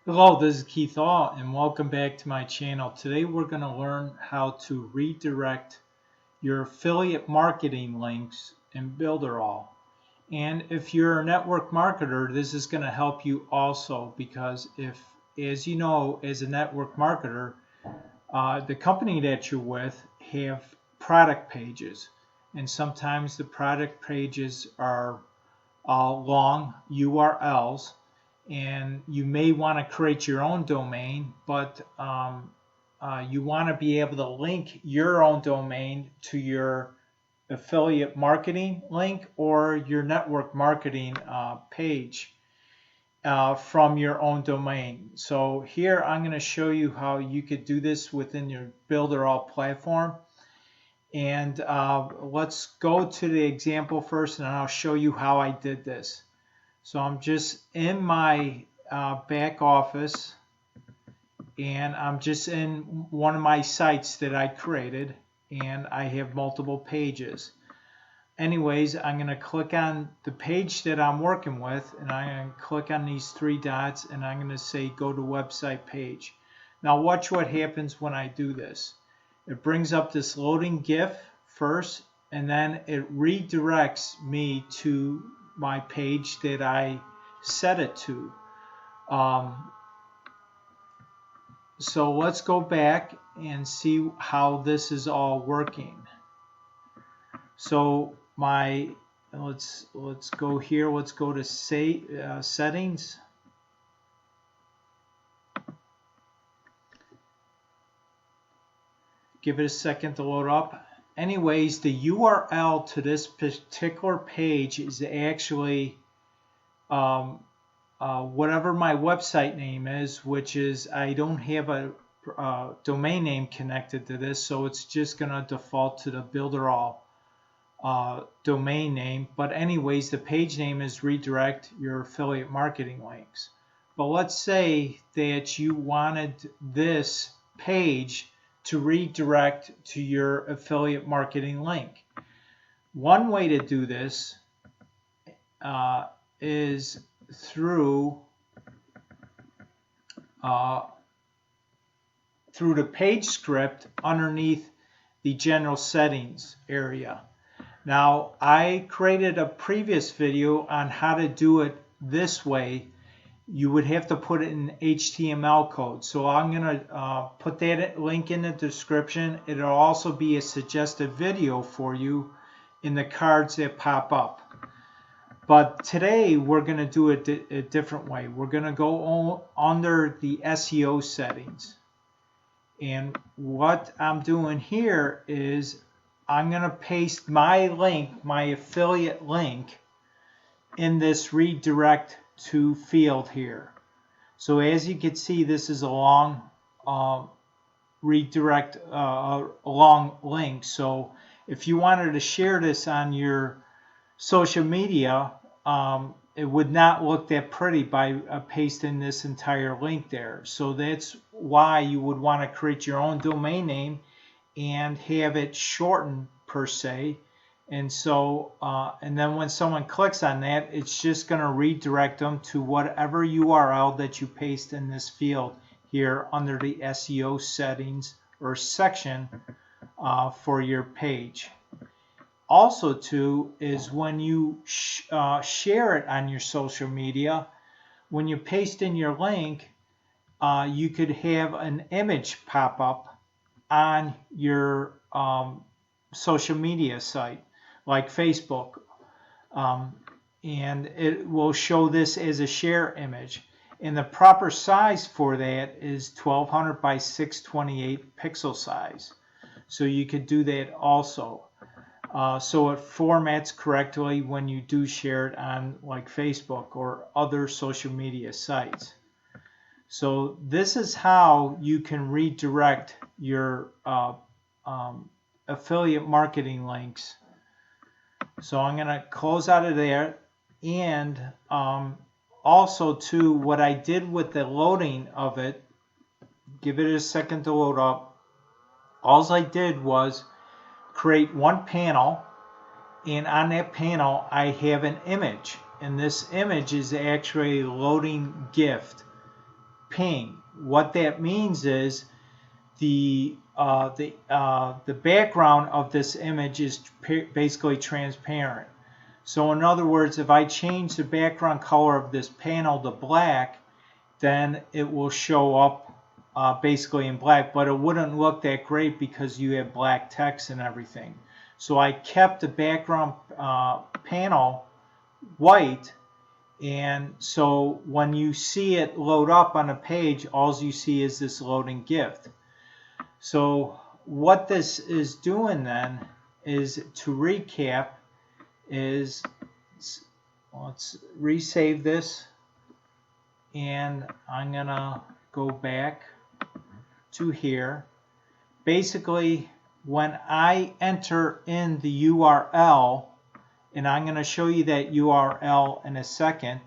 Hello, this is Keith All, and welcome back to my channel. Today we're going to learn how to redirect your affiliate marketing links in Builderall. And if you're a network marketer, this is going to help you also because as you know, as a network marketer, the company that you're with have product pages, and sometimes the product pages are long URLs, and you may want to create your own domain, but you want to be able to link your own domain to your affiliate marketing link or your network marketing page from your own domain. So here I'm going to show you how you could do this within your Builderall platform. And let's go to the example first, and I'll show you how I did this. So I'm just in my back office, and I'm just in one of my sites that I created, and I have multiple pages. Anyways, I'm going to click on the page that I'm working with, and I'm going to click on these three dots, and I'm going to say go to website page. Now watch what happens when I do this. It brings up this loading GIF first, and then it redirects me to my page that I set it to. So let's go back and see how this is all working. So let's go here. Let's go to settings. Give it a second to load up. Anyways, the URL to this particular page is actually whatever my website name is, which is, I don't have a domain name connected to this, so it's just going to default to the Builderall domain name. But anyways, the page name is redirect your affiliate marketing links. But let's say that you wanted this page to redirect to your affiliate marketing link. One way to do this is through the page script underneath the general settings area. Now, I created a previous video on how to do it this way. You would have to put it in HTML code. So I'm going to put that link in the description. It'll also be a suggested video for you in the cards that pop up. But today we're going to do it a different way. We're going to go under the SEO settings. And what I'm doing here is I'm going to paste my link, my affiliate link, in this redirect to field here. So as you can see, this is a long redirect, a long link. So if you wanted to share this on your social media, it would not look that pretty by pasting this entire link there. So that's why you would want to create your own domain name and have it shortened per se. And so, and then when someone clicks on that, it's just going to redirect them to whatever URL that you paste in this field here under the SEO settings or section for your page. Also, too, is when you share it on your social media, when you paste in your link, you could have an image pop up on your social media site, like Facebook, and it will show this as a share image. And the proper size for that is 1200 by 628 pixel size. So you could do that also. So it formats correctly when you do share it on like Facebook or other social media sites. So this is how you can redirect your affiliate marketing links. So I'm going to close out of there. And also too, what I did with the loading of it, give it a second to load up. All I did was create one panel, and on that panel I have an image, and this image is actually a loading GIF. ping. What that means is the background of this image is basically transparent. So in other words, if I change the background color of this panel to black, then it will show up basically in black, but it wouldn't look that great because you have black text and everything. So I kept the background panel white, and so when you see it load up on a page, all you see is this loading gift. So what this is doing then is, to recap, is let's resave this, and I'm gonna go back to here. Basically, when I enter in the URL, and I'm going to show you that URL in a second.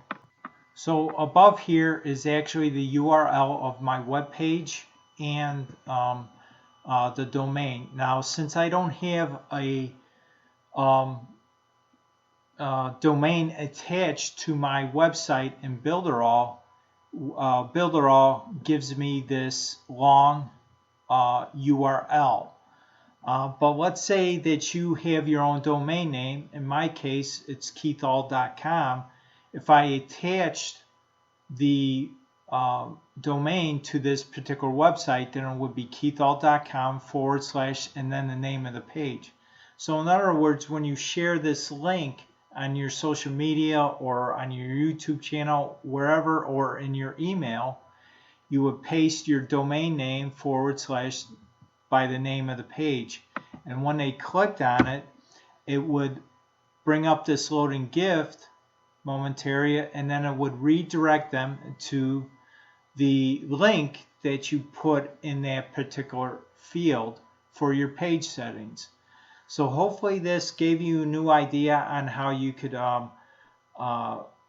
So above here is actually the URL of my web page and the domain. Now, since I don't have a domain attached to my website in Builderall, Builderall gives me this long URL. But let's say that you have your own domain name. In my case, it's keithall.com. If I attached the domain to this particular website, then it would be keithall.com / and then the name of the page. So in other words, when you share this link on your social media or on your YouTube channel, wherever, or in your email, you would paste your domain name / by the name of the page. And when they clicked on it, it would bring up this loading gift momentarily, and then it would redirect them to the link that you put in that particular field for your page settings. So hopefully this gave you a new idea on how you could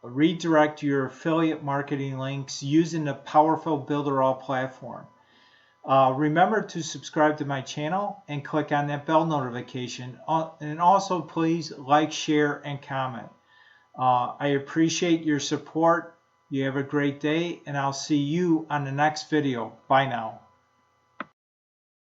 redirect your affiliate marketing links using the powerful Builderall platform. Remember to subscribe to my channel and click on that bell notification. And also please like, share, and comment. I appreciate your support. You have a great day, and I'll see you on the next video. Bye now.